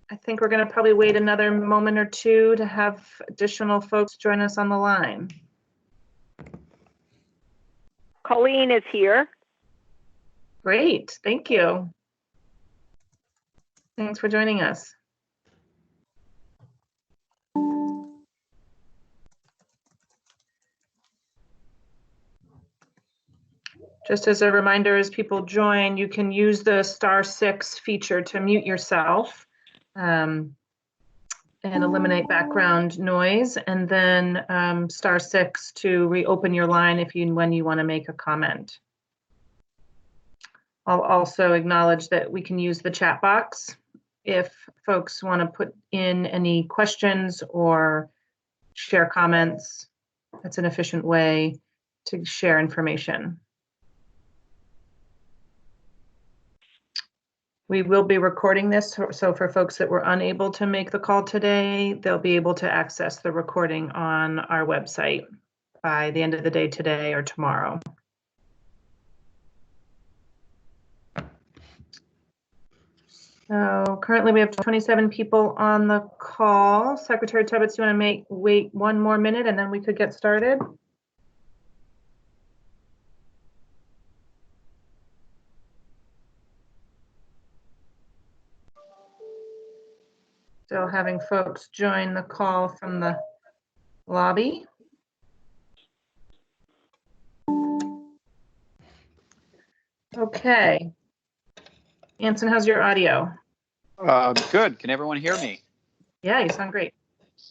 I think we're going to probably wait another moment or two to have additional folks join us on the line. Colleen is here. Great, thank you. Thanks for joining us. Just as a reminder, as people join, you can use the *6 feature to mute yourself and eliminate background noise, and then *6 to reopen your line when you want to make a comment. I'll also acknowledge that we can use the chat box if folks want to put in any questions or share comments. That's an efficient way to share information. We will be recording this, so for folks that were unable to make the call today, they'll be able to access the recording on our website by the end of the day today or tomorrow. So currently we have 27 people on the call. Secretary Tibbetts, do you want to wait one more minute and then we could get started? Still having folks join the call from the lobby. Okay. Anson, how's your audio? Good. Can everyone hear me? Yeah, you sound great.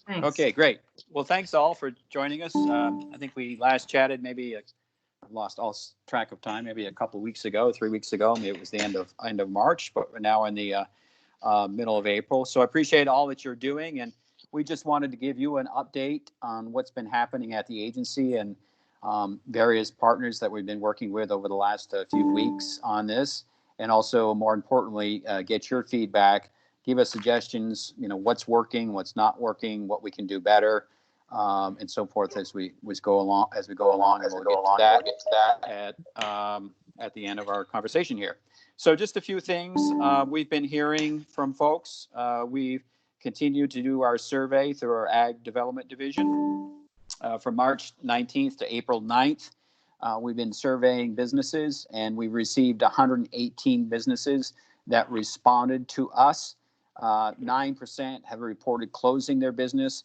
Thanks. Okay, great. Well, thanks all for joining us. I think we last chatted maybe, I've lost all track of time, maybe a couple of weeks ago, 3 weeks ago. Maybe it was the end of March, but we're now in the middle of April. So I appreciate all that you're doing. And we just wanted to give you an update on what's been happening at the agency and various partners that we've been working with over the last few weeks on this. And also, more importantly, get your feedback, give us suggestions, what's working, what's not working, what we can do better, and so forth as we go along. And we'll get to that at the end of our conversation here. So just a few things we've been hearing from folks. We've continued to do our survey through our Ag Development Division from March 19th to April 9th. We've been surveying businesses, and we received 118 businesses that responded to us. 9% have reported closing their business,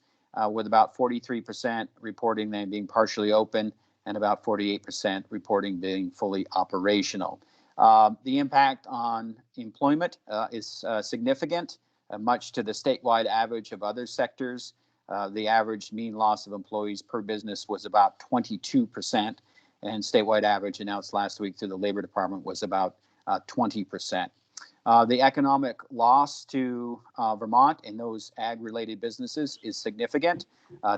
with about 43% reporting them being partially open and about 48% reporting being fully operational. The impact on employment is significant, much to the statewide average of other sectors. The average mean loss of employees per business was about 22%. And statewide average announced last week through the Labor Department was about 20%. The economic loss to Vermont and those ag-related businesses is significant.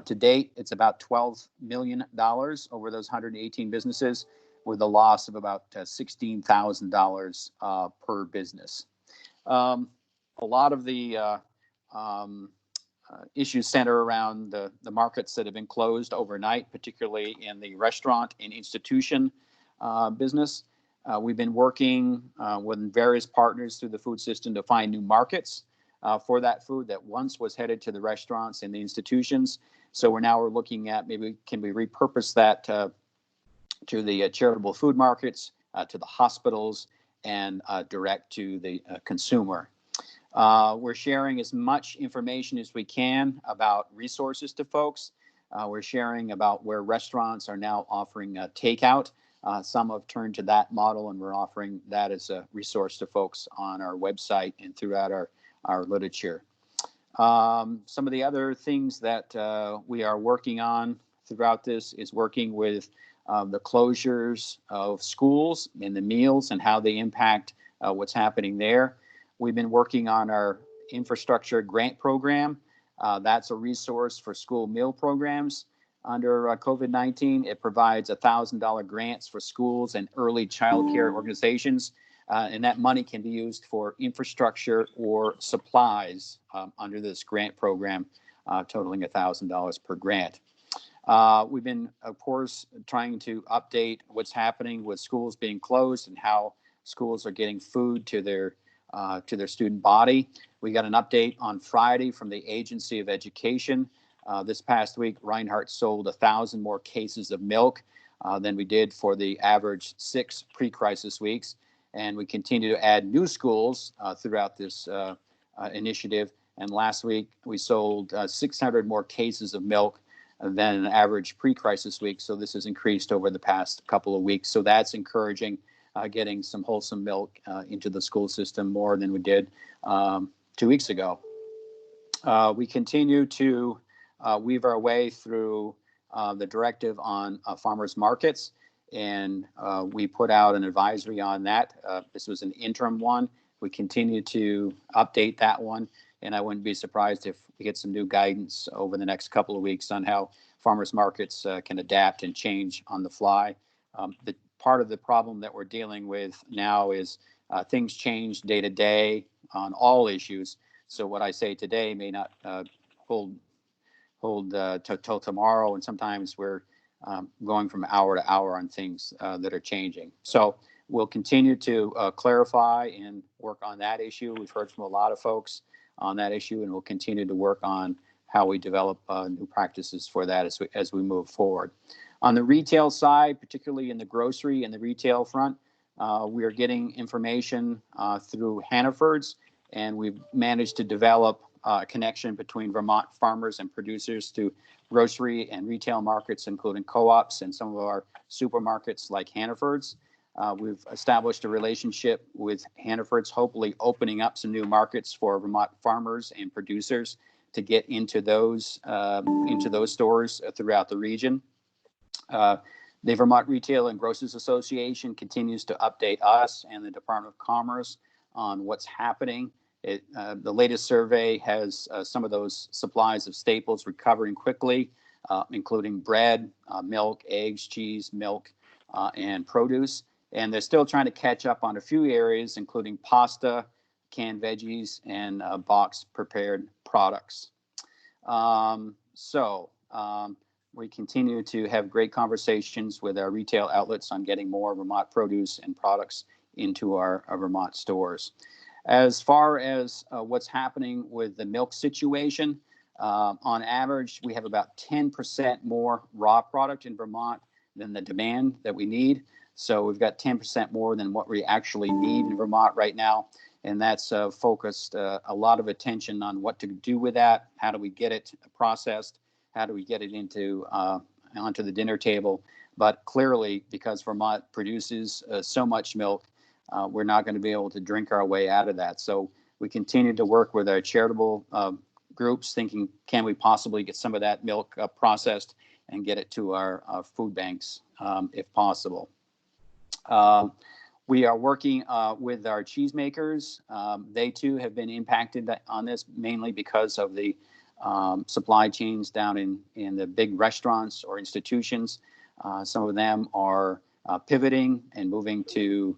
To date, it's about $12 million over those 118 businesses, with a loss of about $16,000 per business. A lot of the issues center around the markets that have been closed overnight, particularly in the restaurant and institution business. We've been working with various partners through the food system to find new markets for that food that once was headed to the restaurants and the institutions. So we're looking at maybe can we repurpose that to the charitable food markets, to the hospitals, and direct to the consumer. We're sharing as much information as we can about resources to folks. We're sharing about where restaurants are now offering takeout. Some have turned to that model, and we're offering that as a resource to folks on our website and throughout our literature. Some of the other things that we are working on throughout this is working with the closures of schools and the meals and how they impact what's happening there. We've been working on our infrastructure grant program. That's a resource for school meal programs. Under COVID-19, it provides $1,000 grants for schools and early child care organizations, and that money can be used for infrastructure or supplies under this grant program, totaling $1,000 per grant. We've been, of course, trying to update what's happening with schools being closed and how schools are getting food to their to their student body. We got an update on Friday from the Agency of Education. This past week, Reinhardt sold 1,000 more cases of milk than we did for the average 6 pre-crisis weeks. And we continue to add new schools throughout this initiative. And last week, we sold 600 more cases of milk than an average pre-crisis week. So this has increased over the past couple of weeks. So that's encouraging, getting some wholesome milk into the school system more than we did 2 weeks ago. We continue to weave our way through the directive on farmers markets, and we put out an advisory on that. This was an interim one. We continue to update that one, and I wouldn't be surprised if we get some new guidance over the next couple of weeks on how farmers markets can adapt and change on the fly. The part of the problem that we're dealing with now is things change day to day on all issues. So what I say today may not hold till tomorrow, and sometimes we're going from hour to hour on things that are changing. So we'll continue to clarify and work on that issue. We've heard from a lot of folks on that issue, and we'll continue to work on how we develop new practices for that as we move forward. On the retail side, particularly in the grocery and the retail front, we are getting information through Hannaford's, and we've managed to develop a connection between Vermont farmers and producers to grocery and retail markets, including co-ops and some of our supermarkets like Hannaford's. We've established a relationship with Hannaford's, hopefully opening up some new markets for Vermont farmers and producers to get into those stores throughout the region. The Vermont Retail and Grocers Association continues to update us and the Department of Commerce on what's happening. The latest survey has some of those supplies of staples recovering quickly, including bread, milk, eggs, cheese, milk, and produce. And they're still trying to catch up on a few areas, including pasta, canned veggies, and boxed prepared products. We continue to have great conversations with our retail outlets on getting more Vermont produce and products into our Vermont stores. As far as what's happening with the milk situation, on average, we have about 10% more raw product in Vermont than the demand that we need. So we've got 10% more than what we actually need in Vermont right now. And that's focused a lot of attention on what to do with that. How do we get it processed? How do we get it onto the dinner table? But clearly, because Vermont produces so much milk, we're not going to be able to drink our way out of that. So we continue to work with our charitable groups, thinking, can we possibly get some of that milk processed and get it to our food banks if possible. We are working with our cheesemakers. They too have been impacted on this, mainly because of the supply chains down in the big restaurants or institutions. Some of them are pivoting and moving to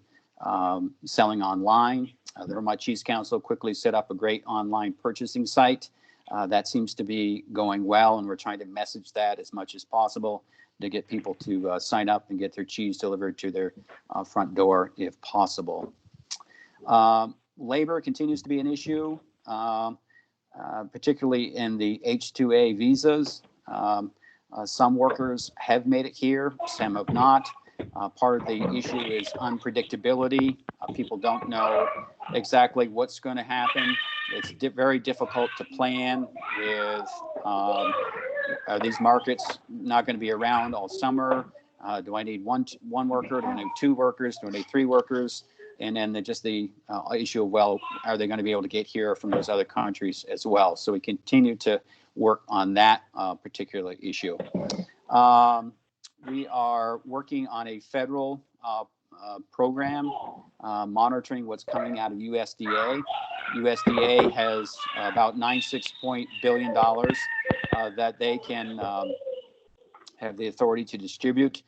selling online. The Vermont Cheese Council quickly set up a great online purchasing site. That seems to be going well, and we're trying to message that as much as possible to get people to sign up and get their cheese delivered to their front door if possible. Labor continues to be an issue, particularly in the H-2A visas. Some workers have made it here, some have not. Part of the issue is unpredictability. People don't know exactly what's going to happen. It's very difficult to plan with, are these markets not going to be around all summer? Do I need one worker? Do I need 2 workers? Do I need 3 workers? And then the issue of, well, are they going to be able to get here from those other countries as well? So we continue to work on that particular issue. We are working on a federal program monitoring what's coming out of USDA. USDA has about $96 billion that they can have the authority to distribute.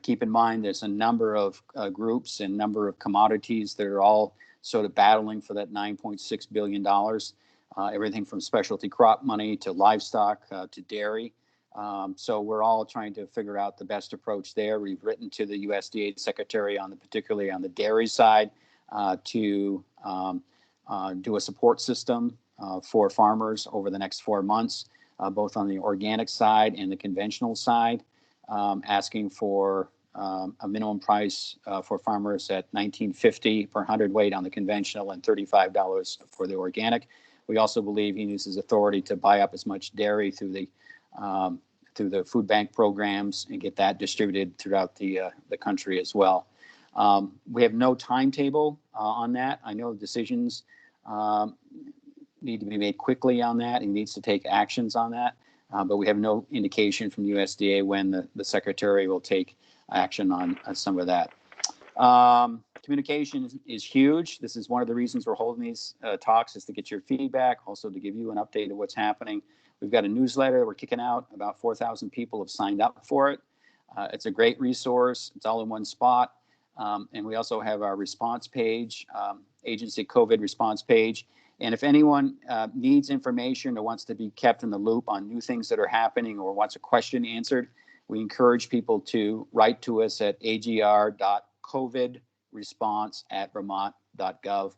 Keep in mind, there's a number of groups and number of commodities that are all sort of battling for that $9.6 billion. Everything from specialty crop money to livestock to dairy. So we're all trying to figure out the best approach there. We've written to the USDA secretary particularly on the dairy side to do a support system for farmers over the next 4 months, both on the organic side and the conventional side, asking for a minimum price for farmers at $19.50 per hundredweight on the conventional and $35 for the organic. We also believe he uses authority to buy up as much dairy through the food bank programs and get that distributed throughout the country as well. We have no timetable on that. I know decisions need to be made quickly on that. He needs to take actions on that, but we have no indication from USDA when the secretary will take action on some of that. Communication is huge. This is one of the reasons we're holding these talks, is to get your feedback, also to give you an update of what's happening. We've got a newsletter we're kicking out. About 4,000 people have signed up for it. It's a great resource. It's all in one spot. And we also have our response page, agency COVID response page. And if anyone needs information or wants to be kept in the loop on new things that are happening or wants a question answered, we encourage people to write to us at agr.covidresponse@vermont.gov.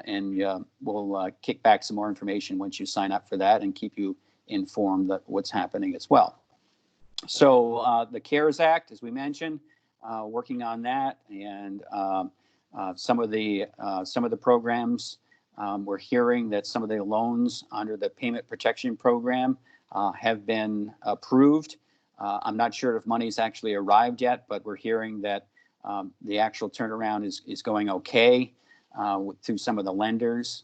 And we'll kick back some more information once you sign up for that and keep you informed of what's happening as well. So the CARES Act, as we mentioned, working on that, and some of the programs, we're hearing that some of the loans under the Payment Protection Program have been approved. I'm not sure if money's actually arrived yet, but we're hearing that the actual turnaround is going okay through some of the lenders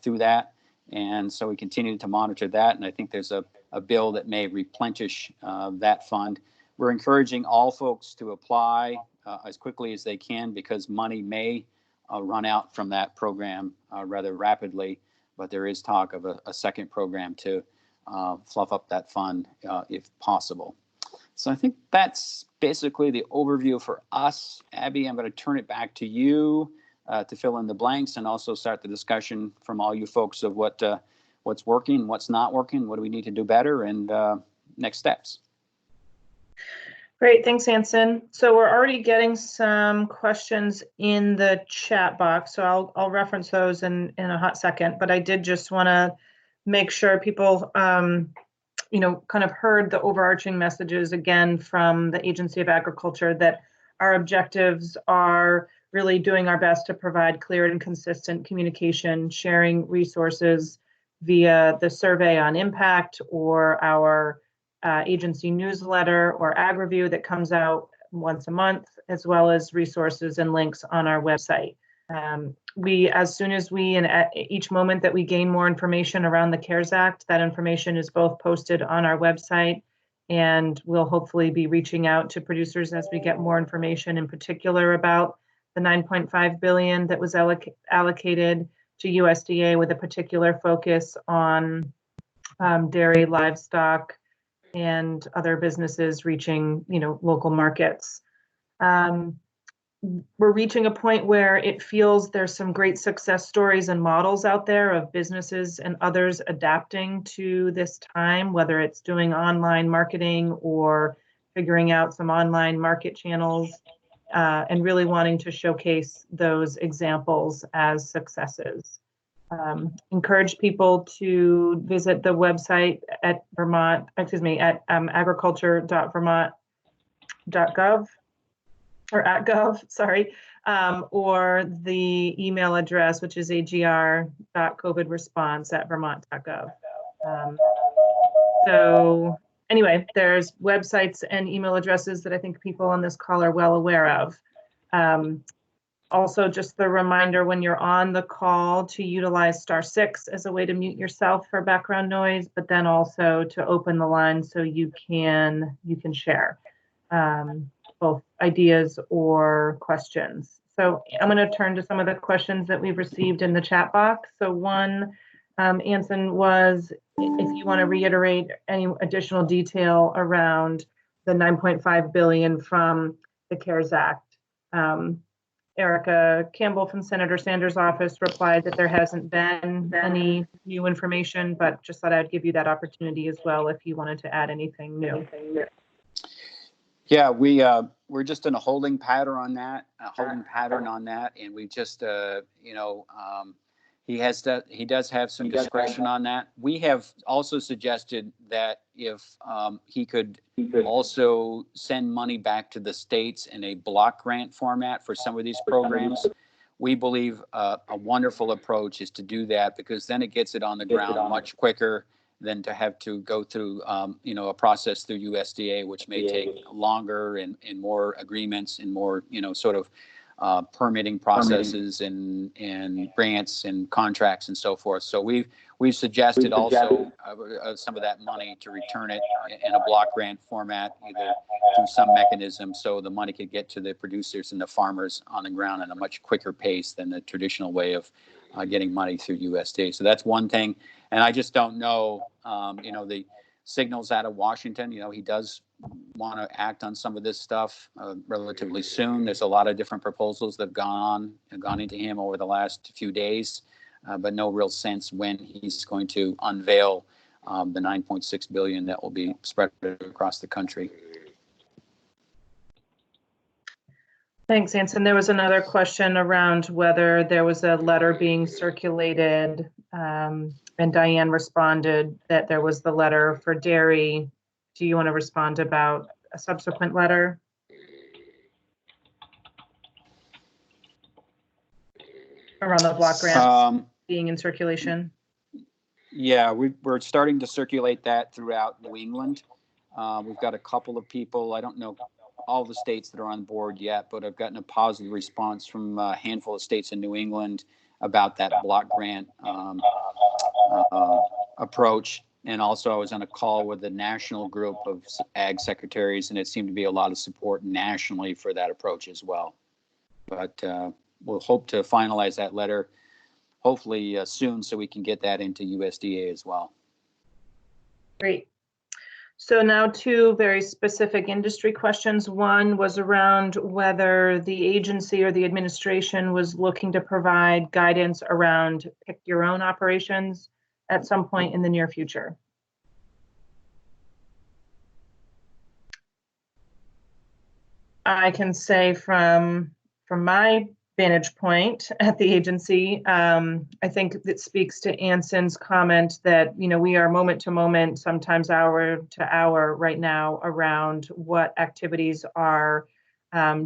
through that. And so we continue to monitor that. And I think there's a bill that may replenish that fund. We're encouraging all folks to apply as quickly as they can, because money may run out from that program rather rapidly. But there is talk of a second program to fluff up that fund if possible. So I think that's basically the overview for us. Abby, I'm going to turn it back to you to fill in the blanks and also start the discussion from all you folks of what's working, what's not working, what do we need to do better, and next steps. Great, thanks, Anson. So we're already getting some questions in the chat box, so I'll reference those in a hot second. But I did just want to make sure people, kind of heard the overarching messages again from the Agency of Agriculture, that our objectives are really doing our best to provide clear and consistent communication, sharing resources via the survey on impact or our agency newsletter or AgReview that comes out once a month, as well as resources and links on our website. As soon as we, and at each moment that we gain more information around the CARES Act, that information is both posted on our website, and we'll hopefully be reaching out to producers as we get more information, in particular about the $9.5 billion that was allocated to USDA, with a particular focus on dairy, livestock, and other businesses reaching, local markets. We're reaching a point where it feels there's some great success stories and models out there of businesses and others adapting to this time, whether it's doing online marketing or figuring out some online market channels, and really wanting to showcase those examples as successes. Encourage people to visit the website at agriculture.vermont.gov or at gov, sorry, or the email address, which is agr.covidresponse@vermont.gov. So anyway, there's websites and email addresses that I think people on this call are well aware of. Also, just the reminder when you're on the call to utilize *6 as a way to mute yourself for background noise, but then also to open the line so you can share both ideas or questions. So I'm going to turn to some of the questions that we've received in the chat box. So one, Anson, was if you want to reiterate any additional detail around the $9.5 billion from the CARES Act. Erica Campbell from Senator Sanders' office replied that there hasn't been any new information, but just thought I'd give you that opportunity as well if you wanted to add anything new. Yeah, we're just in a holding pattern on that, and we just He does have some discretion on that. We have also suggested that if he could also send money back to the states in a block grant format for some of these programs. We believe a wonderful approach is to do that, because then it gets it on the ground much quicker than to have to go through, a process through USDA, which may take longer and more agreements and more, sort of permitting processes and grants and contracts and so forth. So we've suggested also some of that money to return it in a block grant format, either through some mechanism, so the money could get to the producers and the farmers on the ground in a much quicker pace than the traditional way of getting money through USDA. So that's one thing. And I just don't know, the signals out of Washington. He does want to act on some of this stuff relatively soon. There's a lot of different proposals that have gone into him over the last few days, but no real sense when he's going to unveil the $9.6 billion that will be spread across the country. Thanks, Anson. There was another question around whether there was a letter being circulated, and Diane responded that there was the letter for dairy. Do you want to respond about a subsequent letter? Around the block grants being in circulation? Yeah, we're starting to circulate that throughout New England. We've got a couple of people, I don't know all the states that are on board yet, but I've gotten a positive response from a handful of states in New England about that block grant approach. And also I was on a call with the national group of ag secretaries, and it seemed to be a lot of support nationally for that approach as well. But we'll hope to finalize that letter hopefully soon, so we can get that into USDA as well. Great. So now two very specific industry questions. One was around whether the agency or the administration was looking to provide guidance around pick your own operations at some point in the near future. I can say from my vantage point at the agency, I think that speaks to Anson's comment that, we are moment to moment, sometimes hour to hour right now around what activities are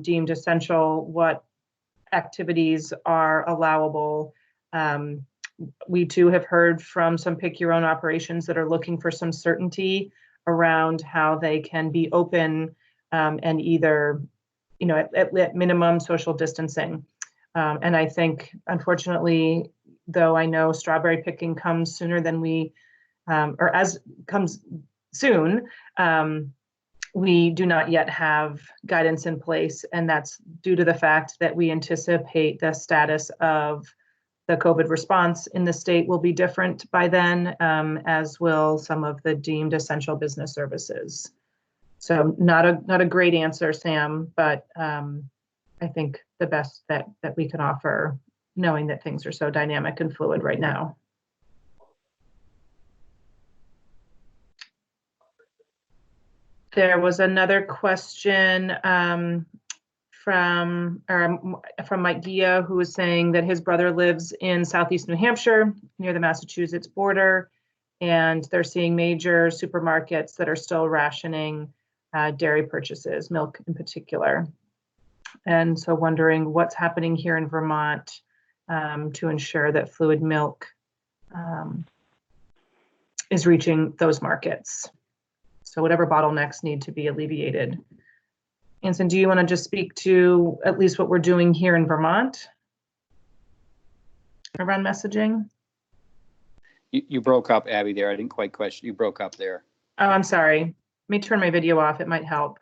deemed essential, what activities are allowable. We too have heard from some pick your own operations that are looking for some certainty around how they can be open and either, at minimum social distancing. And I think, unfortunately, though I know strawberry picking comes sooner than we, or as comes soon, we do not yet have guidance in place. And that's due to the fact that we anticipate the status of the COVID response in the state will be different by then, as will some of the deemed essential business services. So not a great answer, Sam, but I think the best that we can offer, knowing that things are so dynamic and fluid right now. There was another question from Mike Gia, who was saying that his brother lives in Southeast New Hampshire near the Massachusetts border, and they're seeing major supermarkets that are still rationing dairy purchases, milk in particular. And so wondering what's happening here in Vermont to ensure that fluid milk is reaching those markets. So whatever bottlenecks need to be alleviated. Anson, do you want to just speak to at least what we're doing here in Vermont around messaging? You broke up, Abby, there. I didn't quite question. You broke up there. Oh, I'm sorry. Let me turn my video off. It might help.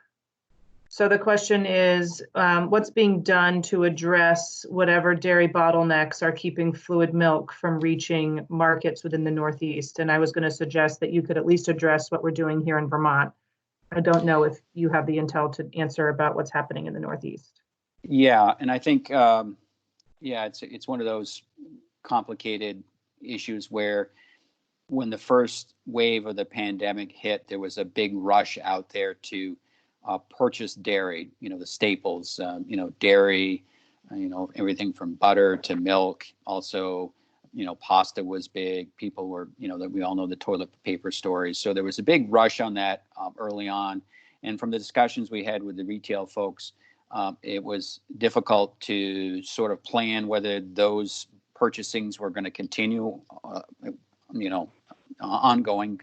So the question is, what's being done to address whatever dairy bottlenecks are keeping fluid milk from reaching markets within the Northeast? And I was going to suggest that you could at least address what we're doing here in Vermont. I don't know if you have the intel to answer about what's happening in the Northeast. Yeah, and I think, it's one of those complicated issues where when the first wave of the pandemic hit, there was a big rush out there to purchase dairy, the staples, dairy, everything from butter to milk, also pasta was big. People were, that we all know the toilet paper stories. So there was a big rush on that early on. And from the discussions we had with the retail folks, it was difficult to sort of plan whether those purchasings were going to continue, ongoing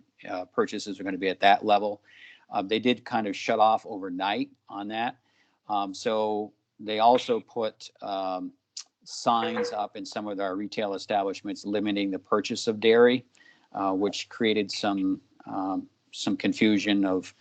purchases are going to be at that level. They did kind of shut off overnight on that. So they also put signs up in some of our retail establishments limiting the purchase of dairy, which created some confusion of,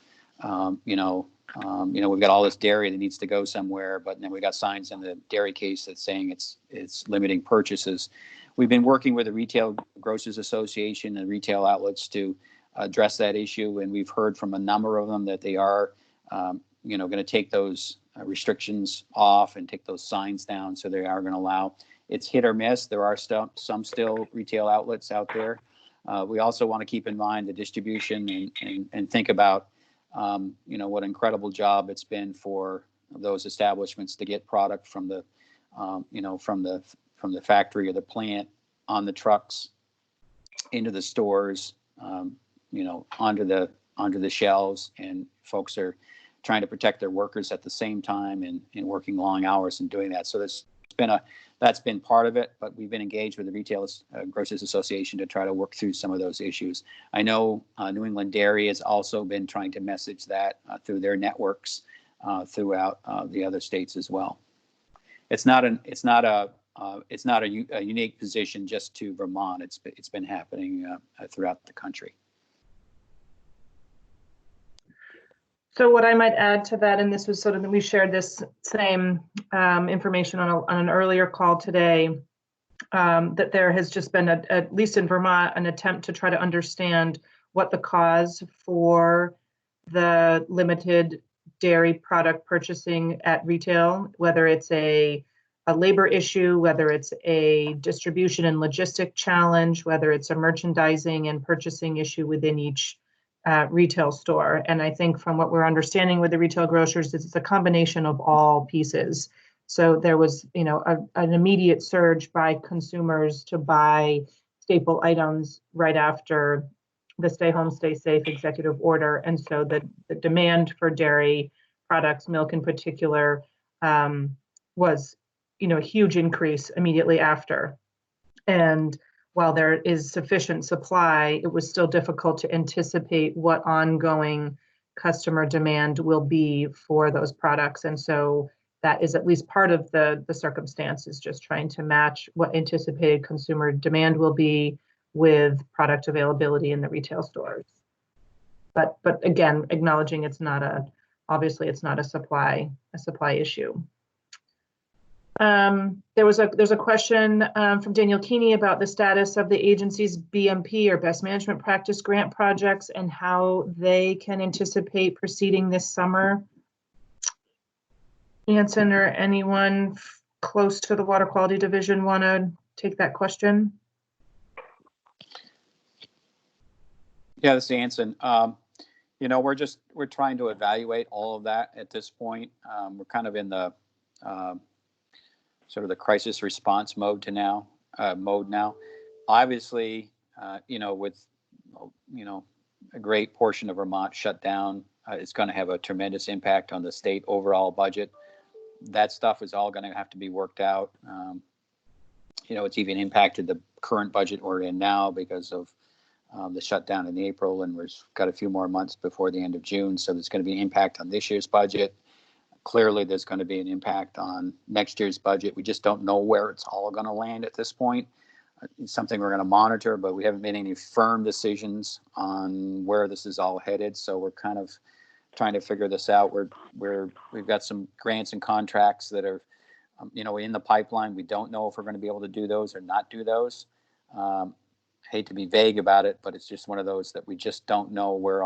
we've got all this dairy that needs to go somewhere, but then we got signs in the dairy case that's saying it's limiting purchases. We've been working with the Retail Grocers Association and retail outlets to address that issue, and we've heard from a number of them that they are, going to take those restrictions off and take those signs down. So they are going to allow. It's hit or miss. There are some still retail outlets out there. We also want to keep in mind the distribution and think about, what an incredible job it's been for those establishments to get product from the, from the factory or the plant on the trucks into the stores, onto the shelves, and folks are trying to protect their workers at the same time and working long hours and doing that. So that's been part of it, but we've been engaged with the Retail Grocers Association to try to work through some of those issues. I know New England Dairy has also been trying to message that through their networks throughout the other states as well. It's not a unique position just to Vermont. It's been happening throughout the country. So what I might add to that, and this was sort of, we shared this same information on an earlier call today, that there has just been, at least in Vermont, an attempt to try to understand what the cause for the limited dairy product purchasing at retail, whether it's a labor issue, whether it's a distribution and logistic challenge, whether it's a merchandising and purchasing issue within each retail store. And I think from what we're understanding with the retail grocers, it's a combination of all pieces. So there was, an immediate surge by consumers to buy staple items right after the Stay Home, Stay Safe executive order. And so the demand for dairy products, milk in particular, was, a huge increase immediately after. And while there is sufficient supply, it was still difficult to anticipate what ongoing customer demand will be for those products. And so that is at least part of the circumstances, just trying to match what anticipated consumer demand will be with product availability in the retail stores. But again, acknowledging obviously it's not a supply issue. There's a question from Daniel Keeney about the status of the agency's BMP or Best Management Practice grant projects and how they can anticipate proceeding this summer. Anson or anyone close to the Water Quality Division want to take that question? Yeah, this is Anson. We're trying to evaluate all of that at this point. We're kind of in the sort of the crisis response mode now. Obviously, with a great portion of Vermont shut down, it's going to have a tremendous impact on the state overall budget. That stuff is all going to have to be worked out. It's even impacted the current budget we're in now because of the shutdown in April, and we've got a few more months before the end of June. So there's going to be an impact on this year's budget. Clearly, there's going to be an impact on next year's budget. We just don't know where it's all going to land at this point. It's something we're going to monitor, but we haven't made any firm decisions on where this is all headed. So we're kind of trying to figure this out. We've got some grants and contracts that are, in the pipeline. We don't know if we're going to be able to do those or not do those. Hate to be vague about it, but it's just one of those that we just don't know where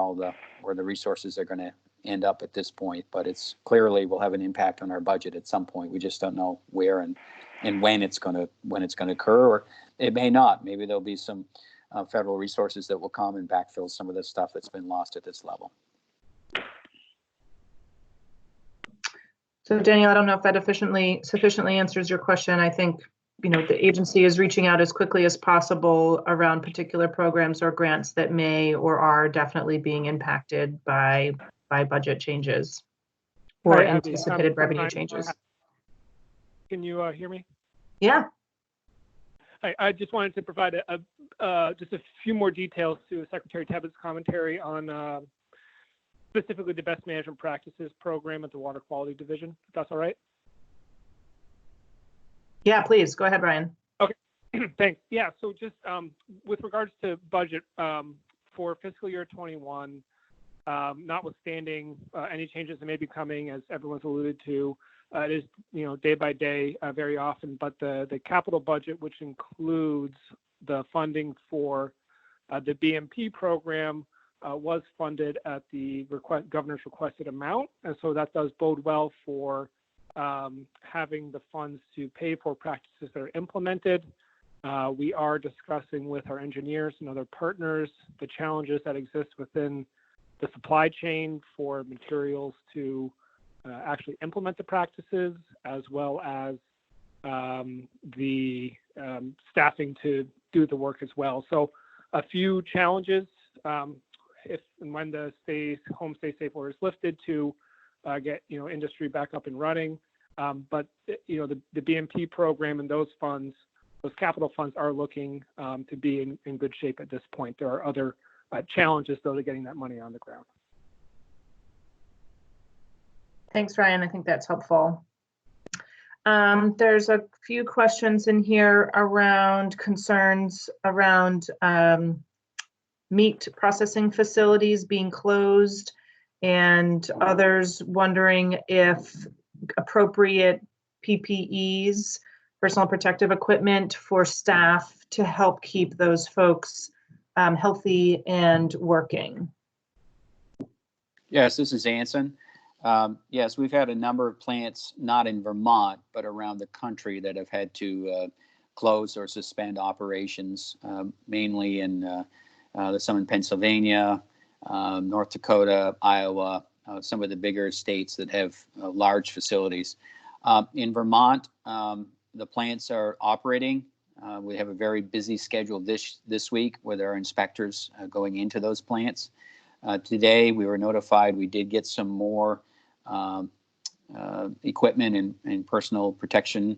the resources are going to end up at this point. But it's clearly will have an impact on our budget at some point. We just don't know where and when it's going to occur, or it may not. Maybe there'll be some federal resources that will come and backfill some of the stuff that's been lost at this level. So Daniel, I don't know if that sufficiently answers your question. I think the agency is reaching out as quickly as possible around particular programs or grants that may or are definitely being impacted by budget changes or Hi, Abby. anticipated revenue Ryan. changes. Can you hear me? Yeah. I just wanted to provide just a few more details to Secretary Tebbett's commentary on specifically the Best Management Practices program at the Water Quality Division, if that's all right. Yeah, please go ahead, Ryan. Thanks. Yeah, so just with regards to budget for fiscal year 21, notwithstanding any changes that may be coming, as everyone's alluded to, it is day by day very often, but the capital budget, which includes the funding for the BMP program, was funded at the governor's requested amount, and so that does bode well for having the funds to pay for practices that are implemented. We are discussing with our engineers and other partners the challenges that exist within the supply chain for materials to actually implement the practices, as well as the staffing to do the work as well. So a few challenges if and when the home stay safe order is lifted to get industry back up and running. But the BMP program and those funds, those capital funds, are looking to be in good shape at this point. There are other challenges though to getting that money on the ground. Thanks, Ryan. I think that's helpful. There's a few questions in here around concerns around meat processing facilities being closed, and others wondering if appropriate PPEs, personal protective equipment for staff to help keep those folks healthy and working. Yes, this is Anson. Yes, we've had a number of plants, not in Vermont, but around the country, that have had to close or suspend operations, mainly in some in Pennsylvania, North Dakota, Iowa, some of the bigger states that have large facilities. In Vermont, the plants are operating. We have a very busy schedule this week with our inspectors going into those plants. Today, we were notified we did get some more equipment and personal protection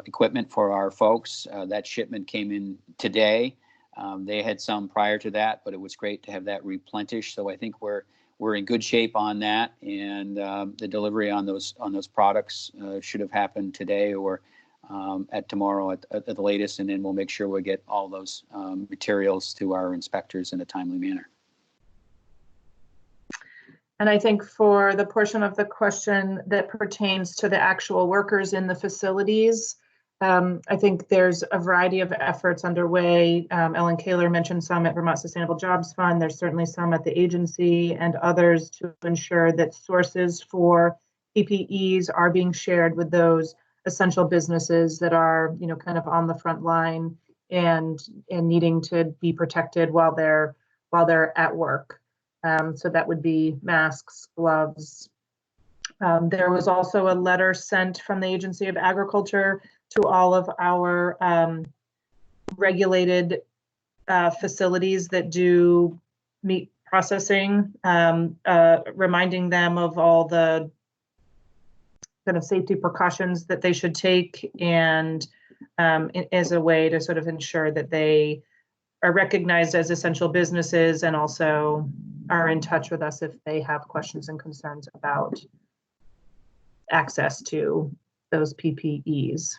equipment for our folks. That shipment came in today. They had some prior to that, but it was great to have that replenished. So I think we're in good shape on that, and the delivery on those products should have happened today or at tomorrow at the latest, and then we'll make sure we get all those materials to our inspectors in a timely manner. And I think for the portion of the question that pertains to the actual workers in the facilities, I think there's a variety of efforts underway. Ellen Kaler mentioned some at Vermont Sustainable Jobs Fund. There's certainly some at the agency and others to ensure that sources for PPEs are being shared with those essential businesses that are, kind of on the front line and needing to be protected while they're at work. So that would be masks, gloves. There was also a letter sent from the Agency of Agriculture to all of our regulated facilities that do meat processing, reminding them of all the kind of safety precautions that they should take, and as a way to sort of ensure that they are recognized as essential businesses and also are in touch with us if they have questions and concerns about access to those PPEs.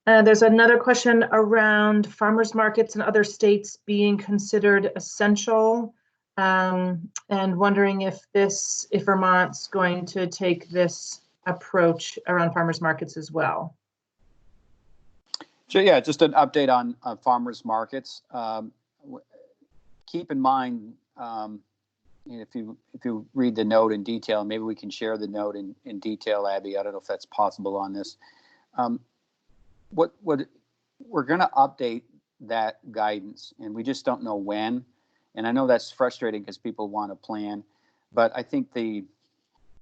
There's another question around farmers markets in other states being considered essential, and wondering if Vermont's going to take this approach around farmers markets as well. So yeah, just an update on farmers markets. Keep in mind, if you read the note in detail, maybe we can share the note in detail, Abby. I don't know if that's possible on this. What we're going to update that guidance, and we just don't know when. And I know that's frustrating because people want to plan, but I think the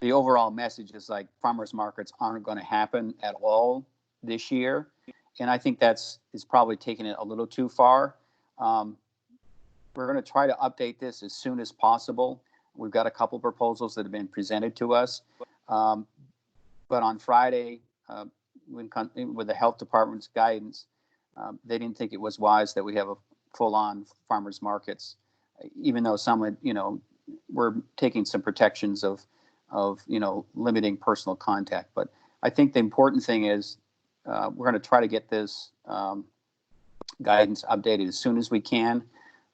overall message is like farmers markets aren't going to happen at all this year. And I think is probably taking it a little too far. We're going to try to update this as soon as possible. We've got a couple proposals that have been presented to us. But on Friday, with the health department's guidance, they didn't think it was wise that we have a full-on farmers markets, even though some, we're taking some protections of limiting personal contact. But I think the important thing is we're going to try to get this guidance updated as soon as we can.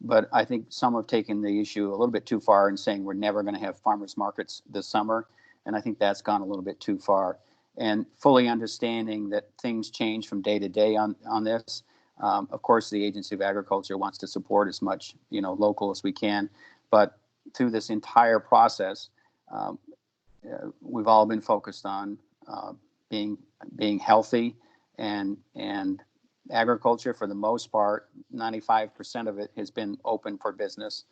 But I think some have taken the issue a little bit too far in saying we're never going to have farmers markets this summer. And I think that's gone a little bit too far. And fully understanding that things change from day to day on this. Of course, the Agency of Agriculture wants to support as much, local as we can. But through this entire process, we've all been focused on being healthy, and agriculture, for the most part, 95% of it has been open for business.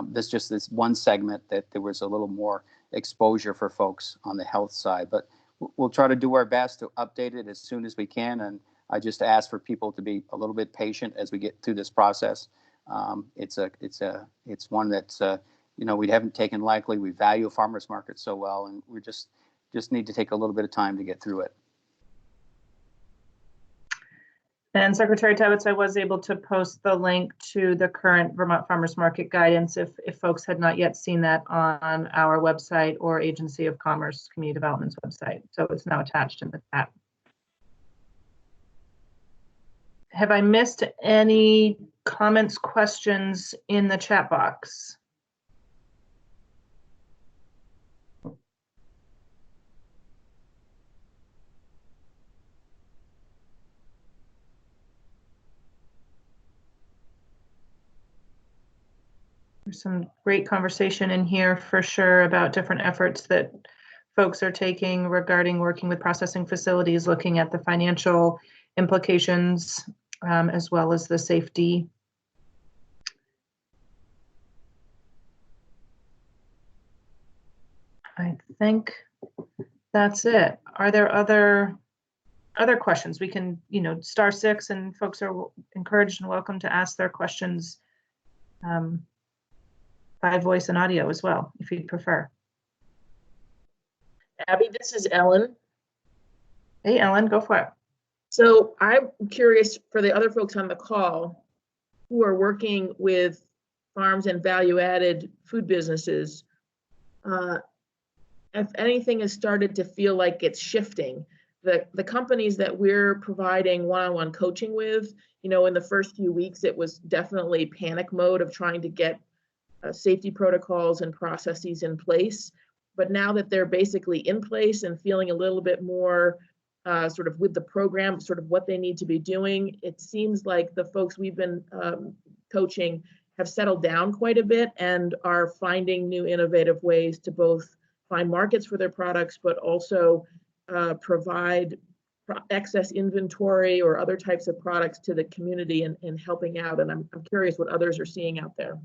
There's just this one segment that there was a little more exposure for folks on the health side, but we'll try to do our best to update it as soon as we can. And I just ask for people to be a little bit patient as we get through this process. It's one that's we haven't taken lightly. We value farmers markets so well, and we just need to take a little bit of time to get through it. And Secretary Tebbets, I was able to post the link to the current Vermont Farmers Market guidance if folks had not yet seen that on our website or Agency of Commerce Community Development's website. So it's now attached in the chat. Have I missed any comments, questions in the chat box? There's some great conversation in here for sure about different efforts that folks are taking regarding working with processing facilities, looking at the financial implications as well as the safety. I think that's it. Are there other questions? We can, *6, and folks are encouraged and welcome to ask their questions by voice and audio as well, if you'd prefer. Abby, this is Ellen. Hey, Ellen, go for it. So I'm curious for the other folks on the call who are working with farms and value-added food businesses, if anything has started to feel like it's shifting. The companies that we're providing one-on-one coaching with, in the first few weeks, it was definitely panic mode of trying to get safety protocols and processes in place. But now that they're basically in place and feeling a little bit more sort of with the program, sort of what they need to be doing, it seems like the folks we've been coaching have settled down quite a bit and are finding new innovative ways to both find markets for their products, but also provide excess inventory or other types of products to the community and helping out. And I'm curious what others are seeing out there.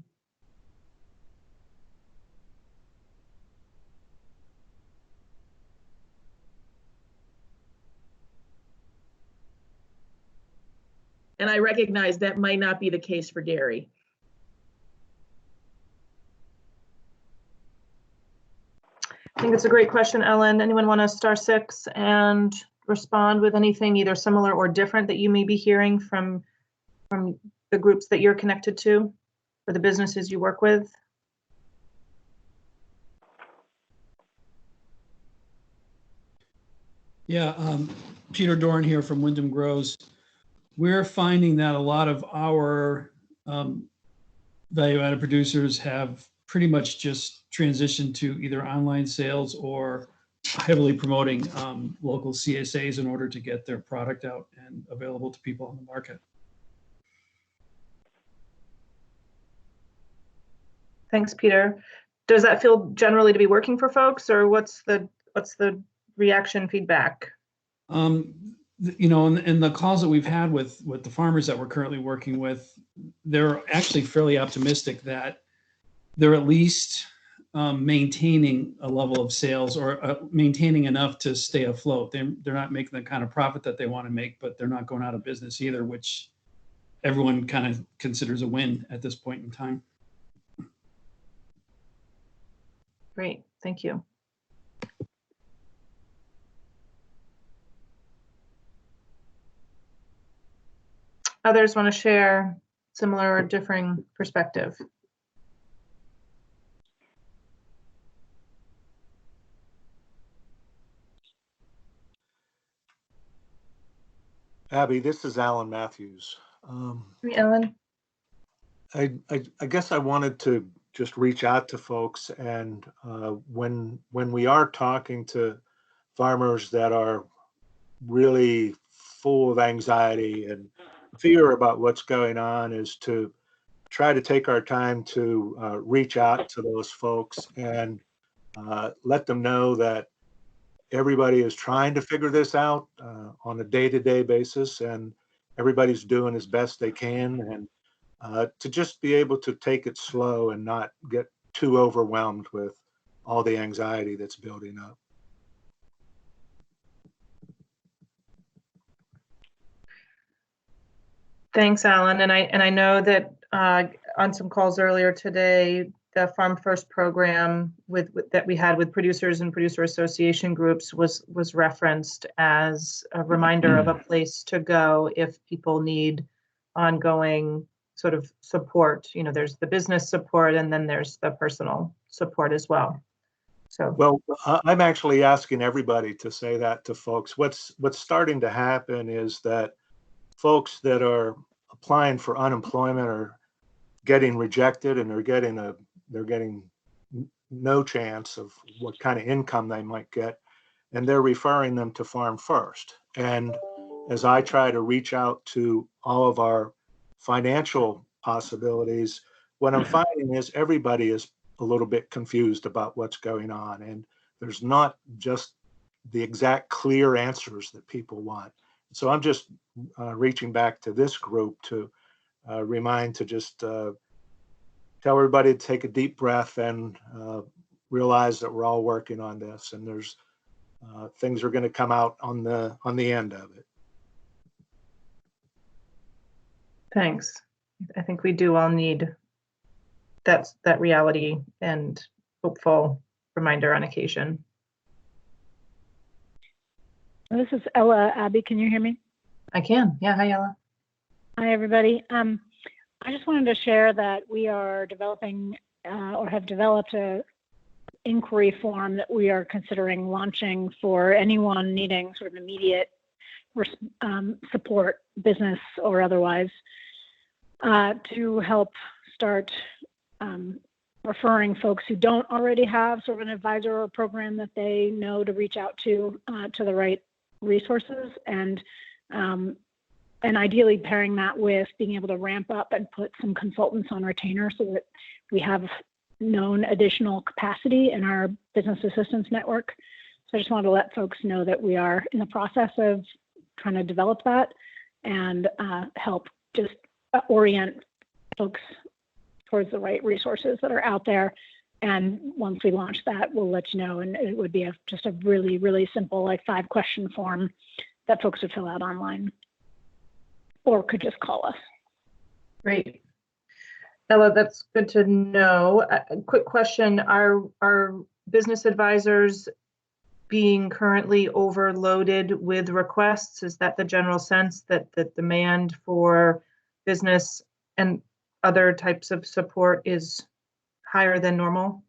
And I recognize that might not be the case for dairy. I think it's a great question, Ellen. Anyone want to *6 and respond with anything either similar or different that you may be hearing from the groups that you're connected to or the businesses you work with? Yeah, Peter Dorn here from Wyndham Grows. We're finding that a lot of our value-added producers have pretty much just transitioned to either online sales or heavily promoting local CSAs in order to get their product out and available to people on the market. Thanks, Peter. Does that feel generally to be working for folks, or what's the reaction feedback? In the calls that we've had with the farmers that we're currently working with, they're actually fairly optimistic that they're at least maintaining a level of sales or maintaining enough to stay afloat. They're not making the kind of profit that they want to make, but they're not going out of business either, which everyone kind of considers a win at this point in time. Great, thank you. Others want to share similar or differing perspective? Abby, this is Alan Matthews. Ellen? I guess I wanted to just reach out to folks, and when we are talking to farmers that are really full of anxiety and fear about what's going on, is to try to take our time to reach out to those folks and let them know that everybody is trying to figure this out on a day-to-day basis, and everybody's doing as best they can, and to just be able to take it slow and not get too overwhelmed with all the anxiety that's building up. Thanks, Alan. And I know that on some calls earlier today, the Farm First program that we had with producers and producer association groups was referenced as a reminder of a place to go if people need ongoing sort of support. You know, there's the business support, and then there's the personal support as well. So, well, I'm actually asking everybody to say that to folks. What's starting to happen is that folks that are applying for unemployment are getting rejected, and they're getting no chance of what kind of income they might get, and they're referring them to Farm First. And as I try to reach out to all of our financial possibilities, what I'm finding is everybody is a little bit confused about what's going on, and there's not just the exact clear answers that people want. So I'm just reaching back to this group to remind to just tell everybody to take a deep breath and realize that we're all working on this, and there's things are going to come out on the end of it. thanks. I think we do all need that reality and hopeful reminder on occasion. This is Ella. Abby, can you hear me? I can. Yeah. Hi, Ella. Hi, everybody. I just wanted to share that we are developing or have developed a inquiry form that we are considering launching for anyone needing sort of immediate support, business or otherwise, to help start referring folks who don't already have sort of an advisor or program that they know to reach out to the right resources, and ideally pairing that with being able to ramp up and put some consultants on retainer so that we have known additional capacity in our business assistance network. So I just wanted to let folks know that we are in the process of trying to develop that and help just orient folks towards the right resources that are out there. And once we launch that, we'll let you know. And it would be just a really, really simple, like 5-question form that folks would fill out online, or could just call us. Great. Ella, that's good to know. A quick question. Are business advisors being currently overloaded with requests? Is that the general sense that the demand for business and other types of support is higher than normal?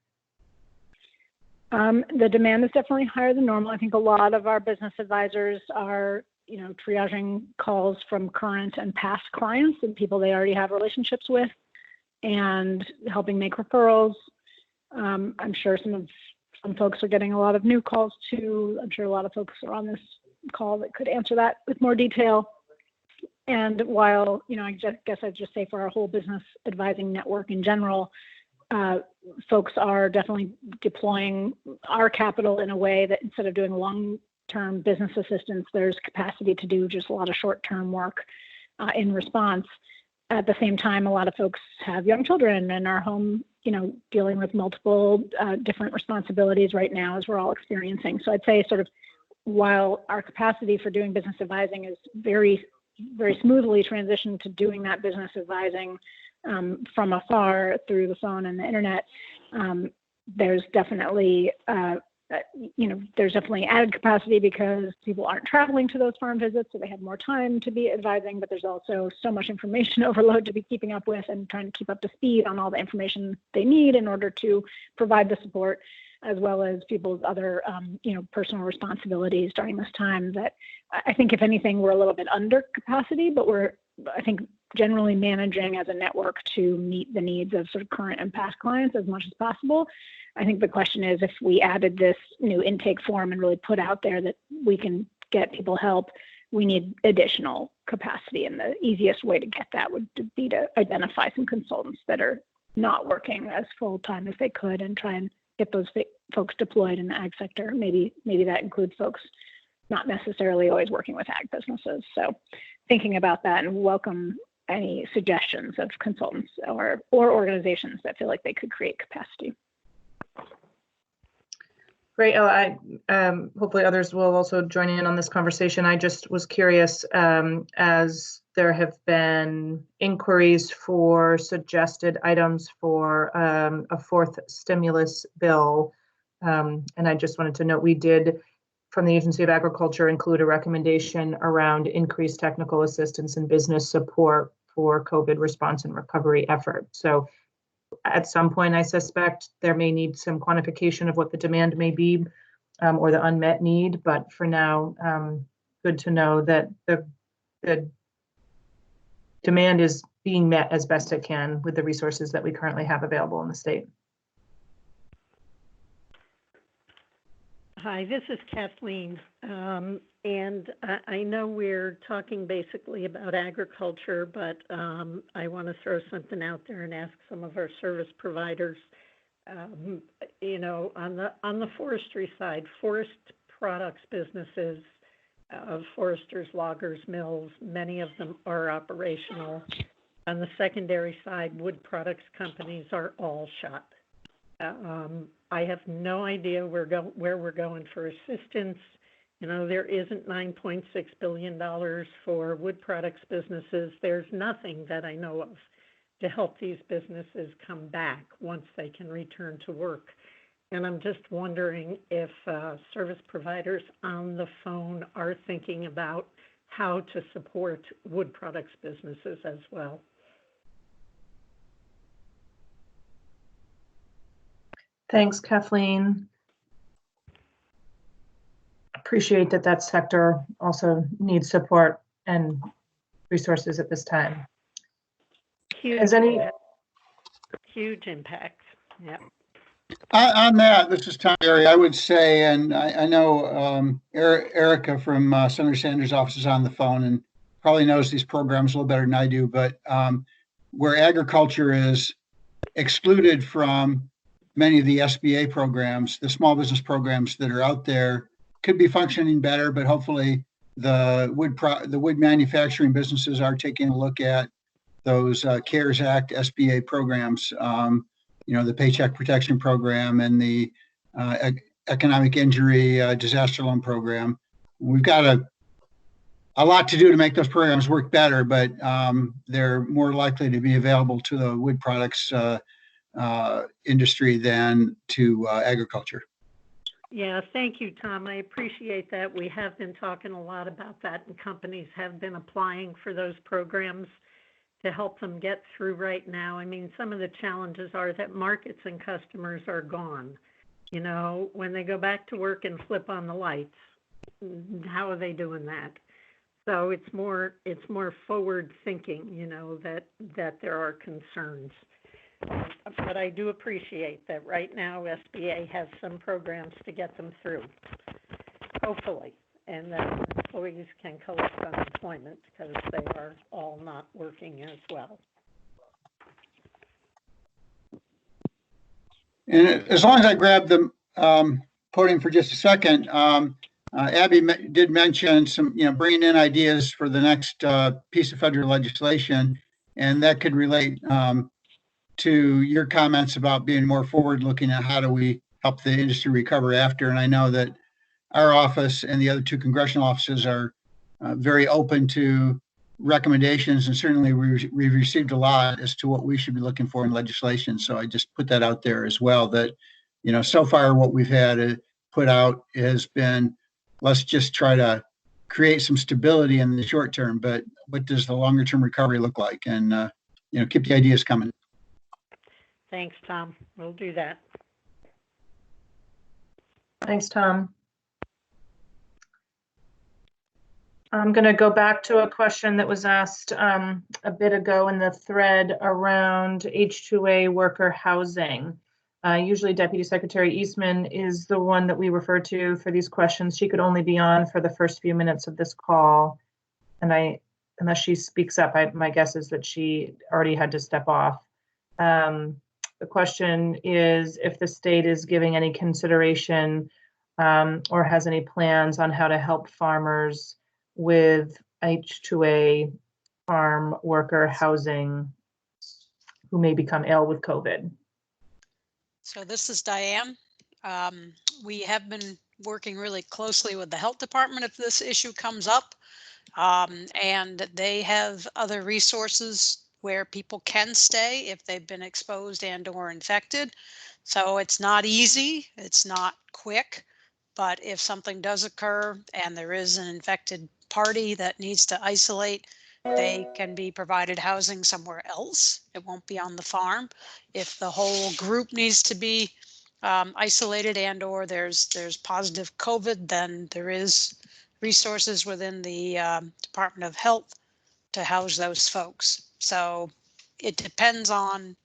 The demand is definitely higher than normal. I think a lot of our business advisors are, triaging calls from current and past clients and people they already have relationships with, and helping make referrals. I'm sure some folks are getting a lot of new calls too. I'm sure a lot of folks are on this call that could answer that with more detail. And while, I guess I'd just say for our whole business advising network in general, folks are definitely deploying our capital in a way that instead of doing long-term business assistance, there's capacity to do just a lot of short-term work in response. At the same time, a lot of folks have young children and are home dealing with multiple different responsibilities right now as we're all experiencing. So I'd say sort of while our capacity for doing business advising is very, very smoothly transitioned to doing that business advising from afar through the phone and the internet, there's definitely added capacity because people aren't traveling to those farm visits, so they have more time to be advising, but there's also so much information overload to be keeping up with and trying to keep up to speed on all the information they need in order to provide the support, as well as people's other, personal responsibilities during this time that I think, if anything, we're a little bit under capacity, but we're, I think, generally managing as a network to meet the needs of sort of current and past clients as much as possible. I think the question is, if we added this new intake form and really put out there that we can get people help, we need additional capacity. And the easiest way to get that would be to identify some consultants that are not working as full time as they could and try and get those folks deployed in the ag sector. Maybe that includes folks not necessarily always working with ag businesses. So thinking about that, and welcome any suggestions of consultants or organizations that feel like they could create capacity. Great, Ella. Hopefully others will also join in on this conversation. I just was curious, as there have been inquiries for suggested items for a fourth stimulus bill. And I just wanted to note, we did, from the Agency of Agriculture, include a recommendation around increased technical assistance and business support for COVID response and recovery effort. So at some point, I suspect there may need some quantification of what the demand may be, or the unmet need. But for now, good to know that the demand is being met as best it can with the resources that we currently have available in the state. Hi, this is Kathleen, and I know we're talking basically about agriculture, but I want to throw something out there and ask some of our service providers. On the forestry side, forest products businesses, foresters, loggers, mills, many of them are operational. On the secondary side, wood products companies are all shut. I have no idea where we're going for assistance. There isn't $9.6 billion for wood products businesses. There's nothing that I know of to help these businesses come back once they can return to work. And I'm just wondering if service providers on the phone are thinking about how to support wood products businesses as well. Thanks, Kathleen. Appreciate that sector also needs support and resources at this time. Huge impact. Yeah. On that, this is Tom Berry. I would say, and I know Erica from Senator Sanders' office is on the phone and probably knows these programs a little better than I do, but where agriculture is excluded from many of the SBA programs, the small business programs that are out there could be functioning better, but hopefully the wood manufacturing businesses are taking a look at those CARES Act SBA programs, the Paycheck Protection Program and the Economic Injury Disaster Loan Program. We've got a lot to do to make those programs work better, but they're more likely to be available to the wood products industry than to agriculture. Yeah, thank you, Tom. I appreciate that. We have been talking a lot about that, and companies have been applying for those programs to help them get through right now. I mean, some of the challenges are that markets and customers are gone. When they go back to work and flip on the lights, how are they doing that? So it's more forward thinking, that there are concerns. But I do appreciate that right now SBA has some programs to get them through, hopefully, and that employees can collect unemployment because they are all not working as well. And as long as I grab the podium for just a second, Abby did mention some, bringing in ideas for the next piece of federal legislation, and that could relate to your comments about being more forward looking at how do we help the industry recover after. And I know that our office and the other two congressional offices are very open to recommendations, and certainly we've received a lot as to what we should be looking for in legislation. So I just put that out there as well, that, so far what we've had to put out has been, let's just try to create some stability in the short term, but what does the longer term recovery look like? And, keep the ideas coming. Thanks, Tom. We'll do that. Thanks, Tom. I'm going to go back to a question that was asked a bit ago in the thread around H2A worker housing. Usually Deputy Secretary Eastman is the one that we refer to for these questions. She could only be on for the first few minutes of this call. And unless she speaks up, my guess is that she already had to step off. The question is if the state is giving any consideration or has any plans on how to help farmers with H2A farm worker housing who may become ill with COVID. So this is Diane. We have been working really closely with the health department if this issue comes up. And they have other resources where people can stay if they've been exposed and or infected. So it's not easy, it's not quick, but if something does occur and there is an infected party that needs to isolate, they can be provided housing somewhere else. It won't be on the farm. If the whole group needs to be isolated and or there's positive COVID, then there is resources within the Department of Health to house those folks. So it depends on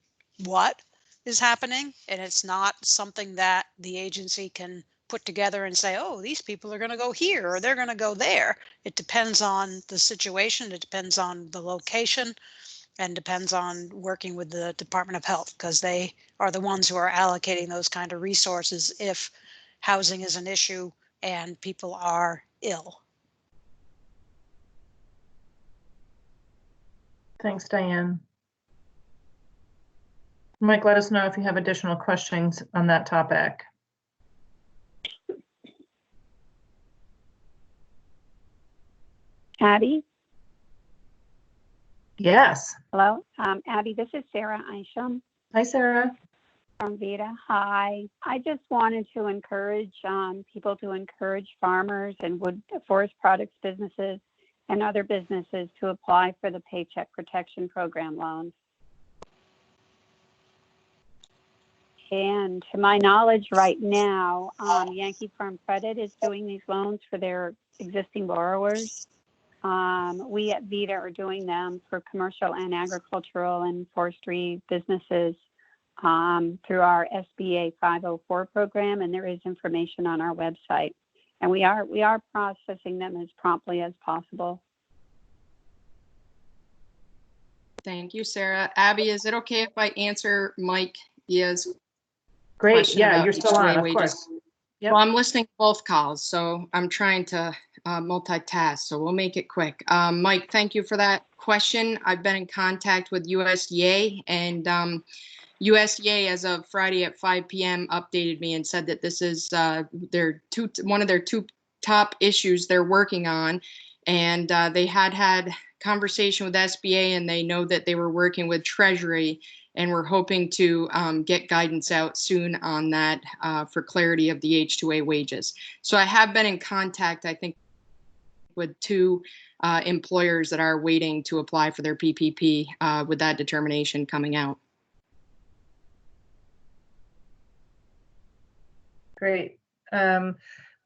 what is happening, and it's not something that the agency can put together and say, oh, these people are going to go here or they're going to go there. It depends on the situation. It depends on the location and depends on working with the Department of Health, because they are the ones who are allocating those kind of resources if housing is an issue and people are ill. Thanks, Diane. Mike, let us know if you have additional questions on that topic. Abby? Yes. Hello, Abby, this is Sarah Isham Hi, Sarah. from VITA. Hi. I just wanted to encourage people to encourage farmers and wood forest products businesses and other businesses to apply for the Paycheck Protection Program loans. And to my knowledge right now, Yankee Farm Credit is doing these loans for their existing borrowers. We at VITA are doing them for commercial and agricultural and forestry businesses through our SBA 504 program, and there is information on our website. And we are processing them as promptly as possible. Thank you, Sarah. Abby, is it okay if I answer Mike Diaz's Great. question Yeah, about you're still H2A on, of wages? course. Yep. Well, I'm listening to both calls, so I'm trying to multitask, so we'll make it quick. Mike, thank you for that question. I've been in contact with USDA, and USDA, as of Friday at 5 p.m., updated me and said that this is one of their two top issues they're working on. And they had conversation with SBA, and they know that they were working with Treasury, and we're hoping to get guidance out soon on that for clarity of the H2A wages. So I have been in contact, I think, with two employers that are waiting to apply for their PPP with that determination coming out. Great.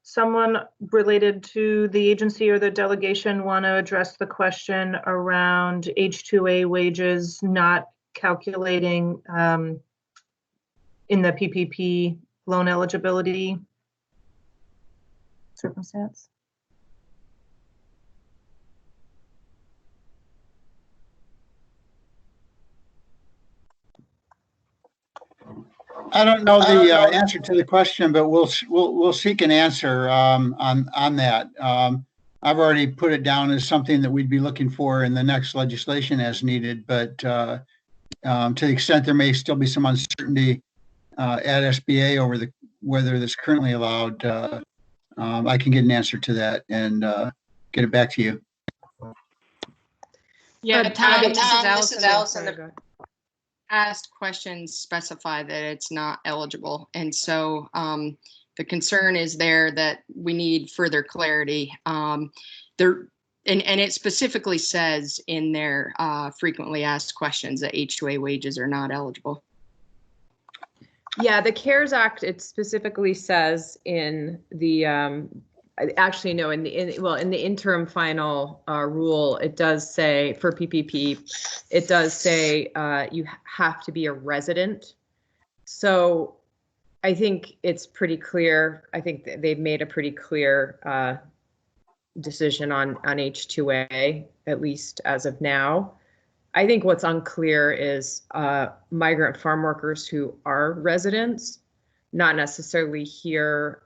Someone related to the agency or the delegation want to address the question around H2A wages not calculating in the PPP loan eligibility circumstance? I don't know the answer to the question, but we'll seek an answer on that. I've already put it down as something that we'd be looking for in the next legislation as needed, but to the extent there may still be some uncertainty at SBA over whether this currently allowed, I can get an answer to that and get it back to you. Yeah, Tom, this is Allison. Sorry, go ahead. Asked questions specify that it's not eligible. And so the concern is there that we need further clarity. There, and it specifically says in their frequently asked questions that H-2A wages are not eligible. Yeah, the CARES Act, it specifically says in the, actually, no, in the interim final rule, it does say for PPP, it does say you have to be a resident. So I think it's pretty clear. I think they've made a pretty clear decision on H-2A, at least as of now. I think what's unclear is migrant farm workers who are residents, not necessarily here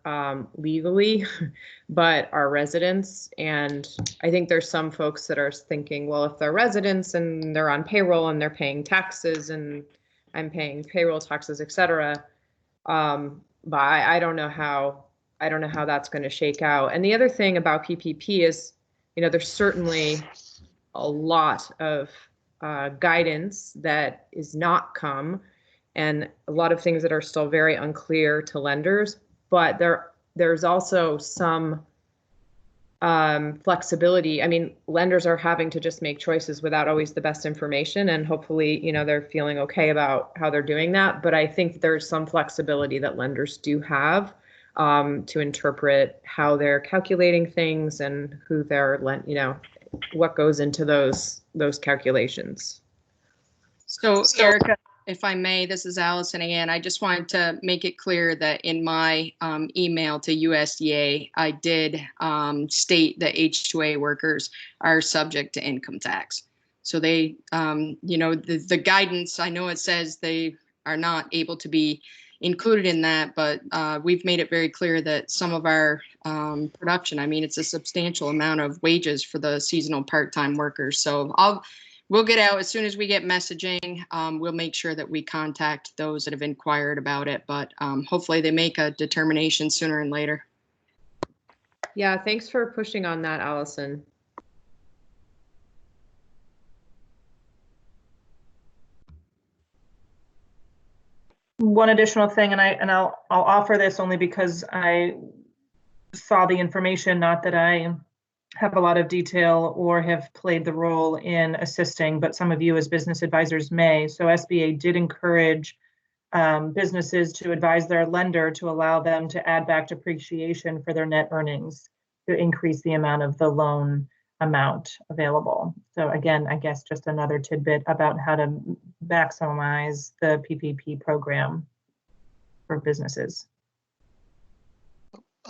legally, but are residents. And I think there's some folks that are thinking, well, if they're residents and they're on payroll and they're paying taxes and I'm paying payroll taxes, et cetera. But I don't know how that's going to shake out. And the other thing about PPP is, there's certainly a lot of guidance that is not come, and a lot of things that are still very unclear to lenders. But there's also some flexibility. I mean, lenders are having to just make choices without always the best information, and hopefully, they're feeling okay about how they're doing that. But I think there's some flexibility that lenders do have to interpret how they're calculating things and who they're what goes into those calculations. So Erica, if I may, this is Allison again. I just wanted to make it clear that in my email to USDA, I did state that H-2A workers are subject to income tax. So they, the guidance, I know it says they are not able to be included in that, but we've made it very clear that some of our production, it's a substantial amount of wages for the seasonal part-time workers. So we'll get out as soon as we get messaging. We'll make sure that we contact those that have inquired about it, but hopefully they make a determination sooner than later. Yeah, thanks for pushing on that, Allison. One additional thing, and I'll offer this only because I saw the information, not that I have a lot of detail or have played the role in assisting, but some of you as business advisors may. So SBA did encourage businesses to advise their lender to allow them to add back depreciation for their net earnings to increase the amount of the loan amount available. So again, I guess just another tidbit about how to maximize the PPP program for businesses.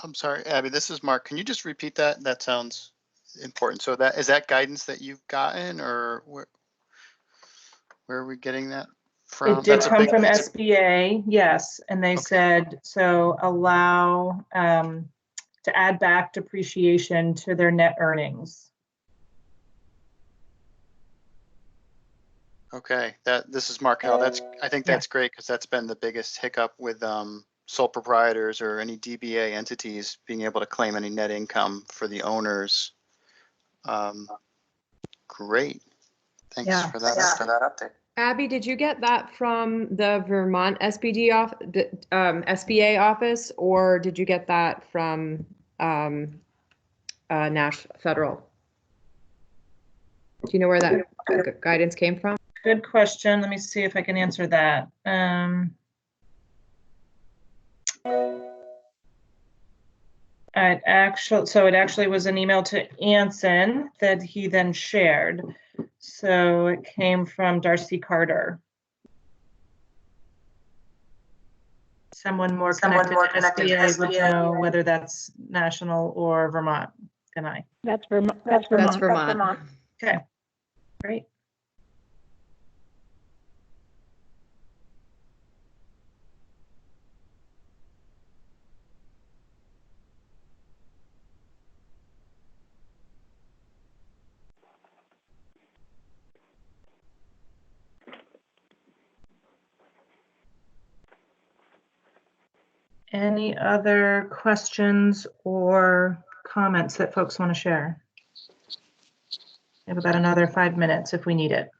I'm sorry, Abby, this is Mark. Can you just repeat that? That sounds important. So is that guidance that you've gotten, or where are we getting that from? It did come from SBA, yes. And they said, so allow to add back depreciation to their net earnings. Okay, this is Mark Howell. I think that's great, because that's been the biggest hiccup with sole proprietors or any DBA entities being able to claim any net income for the owners. Great. Thanks for that update. Abby, did you get that from the Vermont SBA office, or did you get that from federal? Do you know where that guidance came from? Good question. Let me see if I can answer that. It actually was an email to Anson that he then shared. So it came from Darcy Carter. Someone more connected to SBA would know whether that's national or Vermont than I. That's Vermont. That's Vermont. Okay, great. Any other questions or comments that folks want to share? We have about another 5 minutes if we need it.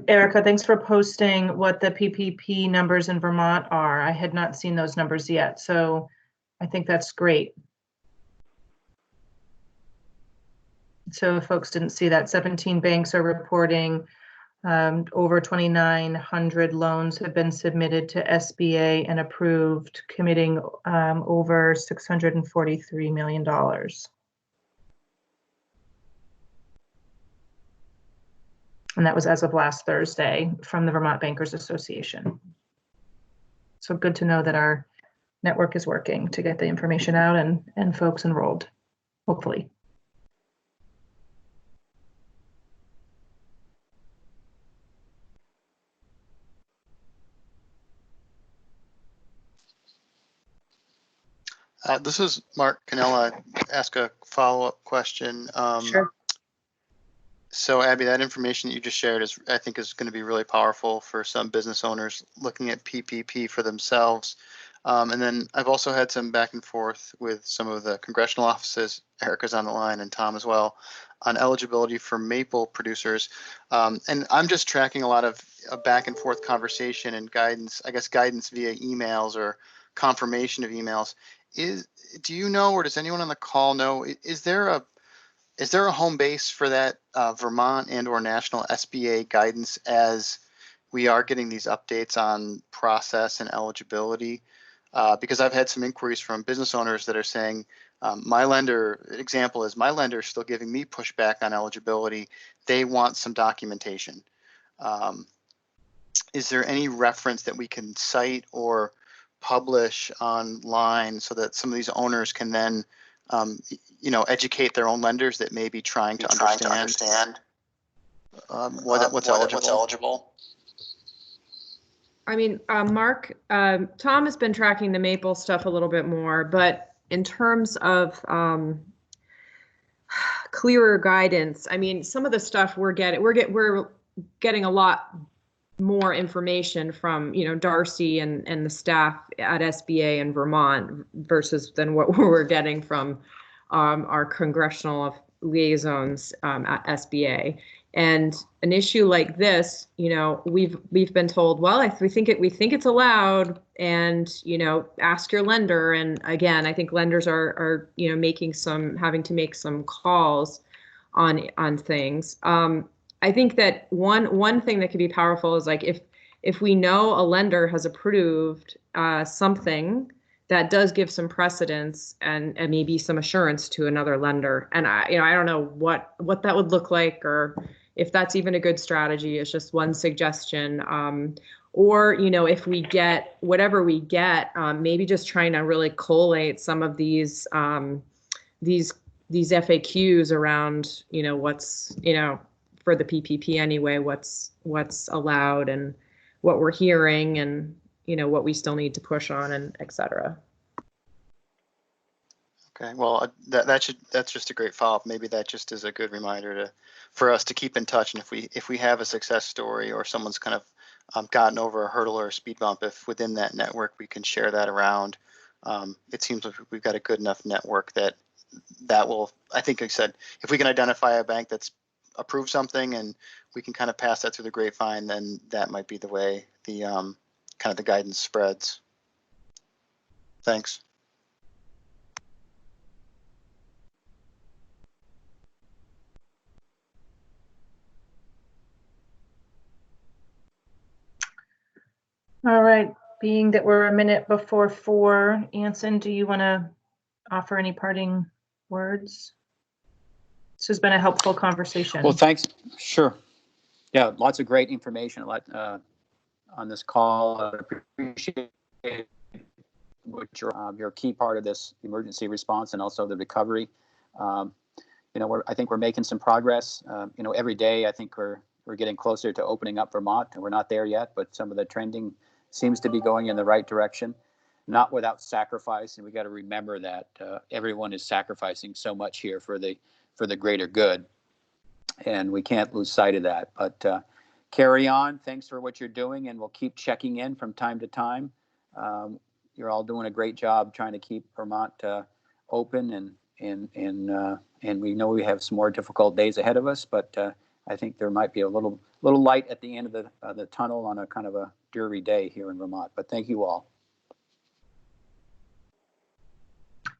Erica, thanks for posting what the PPP numbers in Vermont are. I had not seen those numbers yet, so I think that's great. So if folks didn't see that, 17 banks are reporting over 2,900 loans have been submitted to SBA and approved, committing over $643 million. And that was as of last Thursday from the Vermont Bankers Association. So good to know that our network is working to get the information out and folks enrolled, hopefully. This is Mark Canella. Ask a follow-up question. Sure. So Abby, that information that you just shared I think is going to be really powerful for some business owners looking at PPP for themselves. And then I've also had some back and forth with some of the congressional offices. Erica's on the line and Tom as well on eligibility for maple producers. And I'm just tracking a lot of back and forth conversation and guidance, I guess guidance via emails or confirmation of emails. Do you know, or does anyone on the call know, is there a home base for that Vermont and or national SBA guidance as we are getting these updates on process and eligibility? Because I've had some inquiries from business owners that are saying, my lender is still giving me pushback on eligibility. They want some documentation. Is there any reference that we can cite or publish online so that some of these owners can then educate their own lenders that may be trying to understand what's eligible? I mean, Mark, Tom has been tracking the maple stuff a little bit more, but in terms of clearer guidance, I mean, some of the stuff we're getting a lot more information from, Darcy and the staff at SBA in Vermont versus than what we're getting from our congressional liaisons at SBA. And an issue like this, we've been told, well, we think it's allowed, and ask your lender. And again, I think lenders are having to make some calls on things. I think that one thing that could be powerful is like if we know a lender has approved something that does give some precedence and maybe some assurance to another lender. And I don't know what that would look like, or if that's even a good strategy. It's just one suggestion. Or, if we get whatever we get, maybe just trying to really collate some of these FAQs around, what's, for the PPP anyway, what's allowed and what we're hearing and, what we still need to push on and et cetera. Okay, well, that's just a great follow-up. Maybe that just is a good reminder for us to keep in touch. And if we have a success story or someone's kind of gotten over a hurdle or a speed bump, if within that network we can share that around, it seems like we've got a good enough network that will, I think I said, if we can identify a bank that's approved something and we can kind of pass that through the grapevine, then that might be the way the kind of the guidance spreads. Thanks. All right, being that we're a minute before 4, Anson, do you want to offer any parting words? This has been a helpful conversation. Well, thanks. Sure. Yeah, lots of great information on this call. I appreciate your key part of this emergency response and also the recovery. I think we're making some progress. Every day I think we're getting closer to opening up Vermont, and we're not there yet, but some of the trending seems to be going in the right direction, not without sacrifice. And we got to remember that everyone is sacrificing so much here for the greater good, and we can't lose sight of that. But carry on. Thanks for what you're doing, and we'll keep checking in from time to time. You're all doing a great job trying to keep Vermont open, and we know we have some more difficult days ahead of us, but I think there might be a little light at the end of the tunnel on a kind of a dreary day here in Vermont. But thank you all.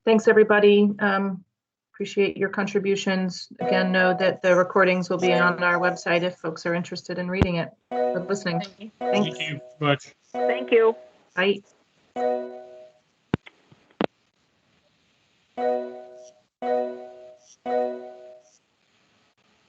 Thanks, everybody. Appreciate your contributions. Again, know that the recordings will be on our website if folks are interested in reading it or listening. Thanks. Thank you much. Thank you. Bye.